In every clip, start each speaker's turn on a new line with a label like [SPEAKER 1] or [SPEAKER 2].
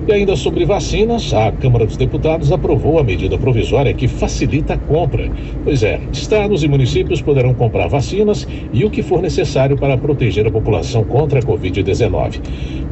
[SPEAKER 1] E ainda sobre vacinas, a Câmara dos Deputados aprovou a medida provisória que facilita a compra. Pois é, estados e municípios poderão comprar vacinas e o que for necessário para proteger a população contra a Covid-19.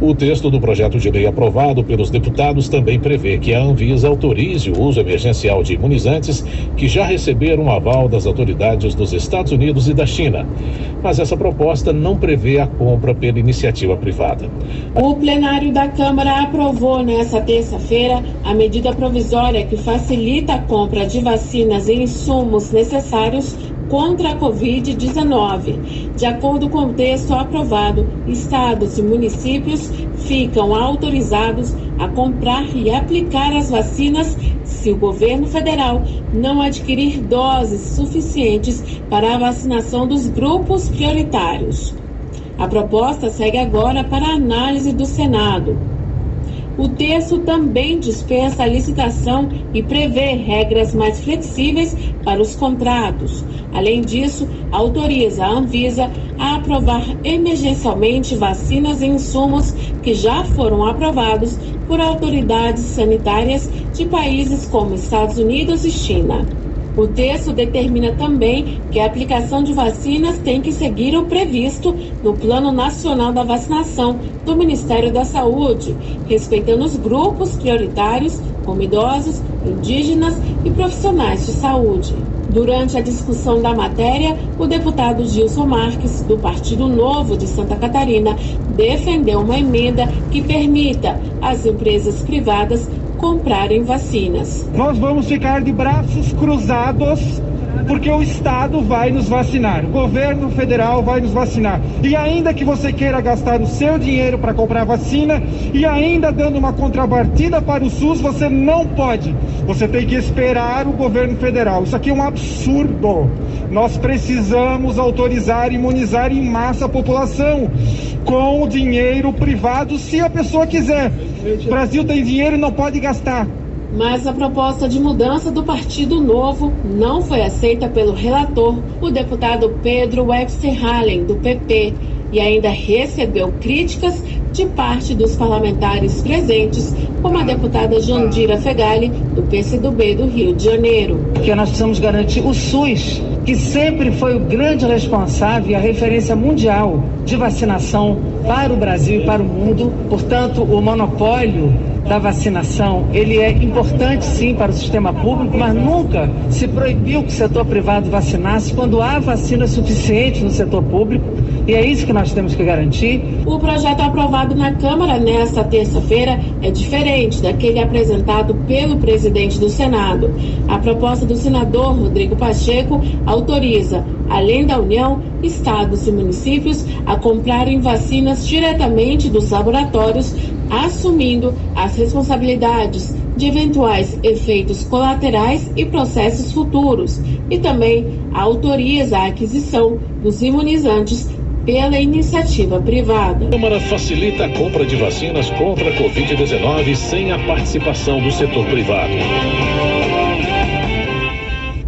[SPEAKER 1] O texto do projeto de lei aprovado pelos deputados também prevê que a Anvisa autorize o uso emergencial de imunizantes que já receberam aval das autoridades dos Estados Unidos e da China. Mas essa proposta não prevê a compra pela iniciativa privada.
[SPEAKER 2] O plenário da Câmara aprovou nesta terça-feira a medida provisória que facilita a compra de vacinas e insumos necessários contra a Covid-19. De acordo com o texto aprovado, estados e municípios ficam autorizados a comprar e aplicar as vacinas se o governo federal não adquirir doses suficientes para a vacinação dos grupos prioritários. A proposta segue agora para a análise do Senado. O texto também dispensa a licitação e prevê regras mais flexíveis para os contratos. Além disso, autoriza a Anvisa a aprovar emergencialmente vacinas e insumos que já foram aprovados por autoridades sanitárias de países como Estados Unidos e China. O texto determina também que a aplicação de vacinas tem que seguir o previsto no Plano Nacional da Vacinação do Ministério da Saúde, respeitando os grupos prioritários, como idosos, indígenas e profissionais de saúde. Durante a discussão da matéria, o deputado Gilson Marques, do Partido Novo de Santa Catarina, defendeu uma emenda que permita às empresas privadas comprarem vacinas.
[SPEAKER 3] Nós vamos ficar de braços cruzados porque o Estado vai nos vacinar, o governo federal vai nos vacinar. E ainda que você queira gastar o seu dinheiro para comprar vacina e ainda dando uma contrapartida para o SUS, você não pode. Você tem que esperar o governo federal. Isso aqui é um absurdo. Nós precisamos autorizar e imunizar em massa a população com o dinheiro privado, se a pessoa quiser. O Brasil tem dinheiro e não pode gastar.
[SPEAKER 2] Mas a proposta de mudança do Partido Novo não foi aceita pelo relator, o deputado Pedro Webster-Hallen, do PP, e ainda recebeu críticas de parte dos parlamentares presentes, como a deputada Jandira Fegali, do PCdoB do Rio de Janeiro.
[SPEAKER 4] Porque nós precisamos garantir o SUS, que sempre foi o grande responsável e a referência mundial de vacinação para o Brasil e para o mundo. Portanto, o monopólio da vacinação, ele é importante sim para o sistema público, mas nunca se proibiu que o setor privado vacinasse quando há vacina suficiente no setor público, e é isso que nós temos que garantir.
[SPEAKER 2] O projeto aprovado na Câmara nesta terça-feira é diferente daquele apresentado pelo presidente do Senado. A proposta do senador Rodrigo Pacheco autoriza, além da União, estados e municípios a comprarem vacinas diretamente dos laboratórios, assumindo as responsabilidades de eventuais efeitos colaterais e processos futuros, e também autoriza a aquisição dos imunizantes pela iniciativa privada.
[SPEAKER 1] A Câmara facilita a compra de vacinas contra a Covid-19 sem a participação do setor privado.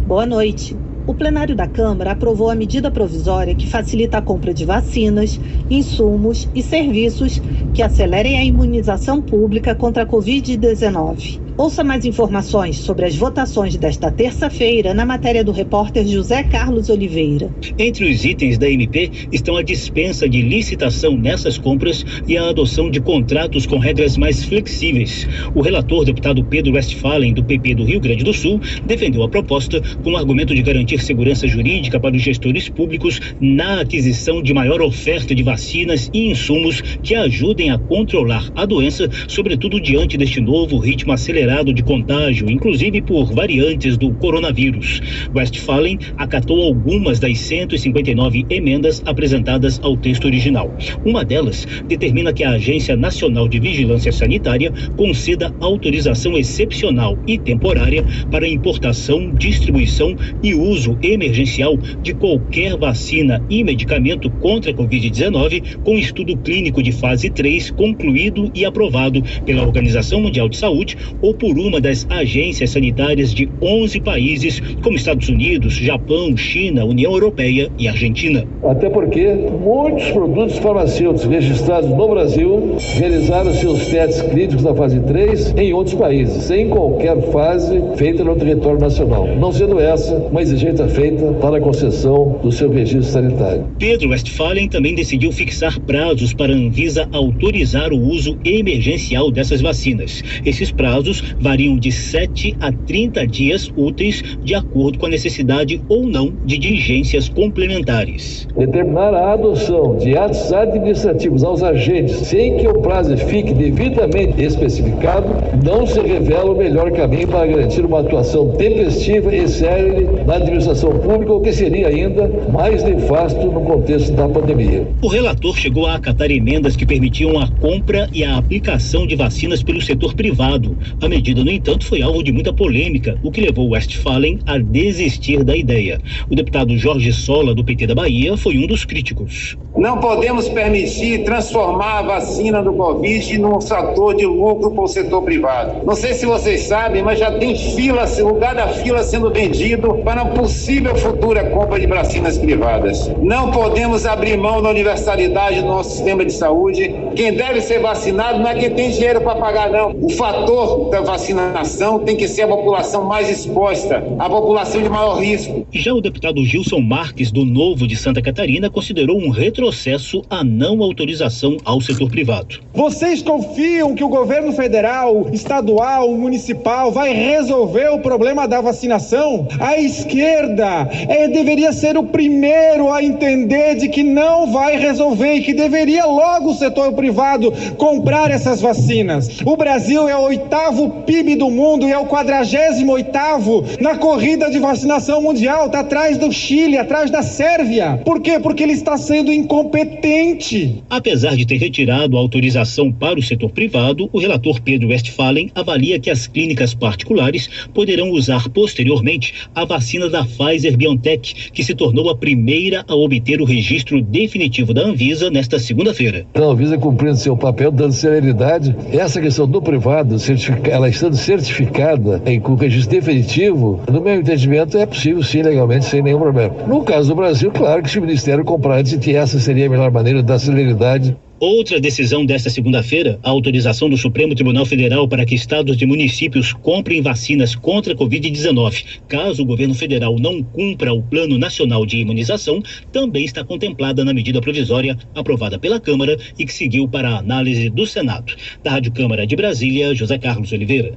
[SPEAKER 5] Boa noite. O plenário da Câmara aprovou a medida provisória que facilita a compra de vacinas, insumos e serviços que acelerem a imunização pública contra a Covid-19. Ouça mais informações sobre as votações desta terça-feira na matéria do repórter José Carlos Oliveira.
[SPEAKER 6] Entre os itens da MP estão a dispensa de licitação nessas compras e a adoção de contratos com regras mais flexíveis. O relator, deputado Pedro Westphalen, do PP do Rio Grande do Sul, defendeu a proposta com o argumento de garantir segurança jurídica para os gestores públicos na aquisição de maior oferta de vacinas e insumos que ajudem a controlar a doença, sobretudo diante deste novo ritmo acelerado de contágio, inclusive por variantes do coronavírus. Westphalen acatou algumas das 159 emendas apresentadas ao texto original. Uma delas determina que a Agência Nacional de Vigilância Sanitária conceda autorização excepcional e temporária para importação, distribuição e uso emergencial de qualquer vacina e medicamento contra a Covid-19 com estudo clínico de fase 3 concluído e aprovado pela Organização Mundial de Saúde ou por uma das agências sanitárias de 11 países, como Estados Unidos, Japão, China, União Europeia e Argentina.
[SPEAKER 7] Até porque muitos produtos farmacêuticos registrados no Brasil realizaram seus testes clínicos na fase 3 em outros países, sem qualquer fase feita no território nacional, não sendo essa uma exigência feita para a concessão do seu registro sanitário.
[SPEAKER 6] Pedro Westphalen também decidiu fixar prazos para a Anvisa autorizar o uso emergencial dessas vacinas. Esses prazos variam de 7 a 30 dias úteis, de acordo com a necessidade ou não de diligências complementares.
[SPEAKER 7] Determinar a adoção de atos administrativos aos agentes sem que o prazo fique devidamente especificado não se revela o melhor caminho para garantir uma atuação tempestiva e célere na administração pública, o que seria ainda mais nefasto no contexto da pandemia.
[SPEAKER 6] O relator chegou a acatar emendas que permitiam a compra e a aplicação de vacinas pelo setor privado. A medida, no entanto, foi alvo de muita polêmica, o que levou Westphalen a desistir da ideia. O deputado Jorge Sola, do PT da Bahia, foi um dos críticos.
[SPEAKER 8] Não podemos permitir transformar a vacina do Covid num fator de lucro para o setor privado. Não sei se vocês sabem, mas já tem lugar da fila sendo vendido para uma possível futura compra de vacinas privadas. Não podemos abrir mão da universalidade do nosso sistema de saúde. Quem deve ser vacinado não é quem tem dinheiro para pagar, não. O fator da vacinação tem que ser a população mais exposta, a população de maior risco.
[SPEAKER 6] Já o deputado Gilson Marques, do Novo de Santa Catarina, considerou um retrocesso a não autorização ao setor privado.
[SPEAKER 3] Vocês confiam que o governo federal, estadual, municipal vai resolver o problema da vacinação? A esquerda deveria ser o primeiro a entender de que não vai resolver e que deveria logo o setor privado comprar essas vacinas. O Brasil é o 8º PIB do mundo e é o 48º na corrida de vacinação mundial. Está atrás do Chile, atrás da Sérvia. Por quê? Porque ele está sendo incompetente.
[SPEAKER 6] Apesar de ter retirado a autorização para o setor privado, o relator Pedro Westphalen avalia que as clínicas particulares poderão usar posteriormente a vacina da Pfizer-BioNTech, que se tornou a primeira a obter o registro definitivo da Anvisa nesta segunda-feira.
[SPEAKER 7] A Anvisa cumprindo seu papel, dando celeridade, essa questão do privado, ela estando certificada com o registro definitivo, no meu entendimento é possível sim, legalmente, sem nenhum problema. No caso do Brasil, claro que se o Ministério comprar antes, que essa seria a melhor maneira de dar celeridade.
[SPEAKER 6] Outra decisão desta segunda-feira, a autorização do Supremo Tribunal Federal para que estados e municípios comprem vacinas contra a Covid-19, caso o governo federal não cumpra o Plano Nacional de Imunização, também está contemplada na medida provisória aprovada pela Câmara e que seguiu para a análise do Senado. Da Rádio Câmara de Brasília, José Carlos Oliveira.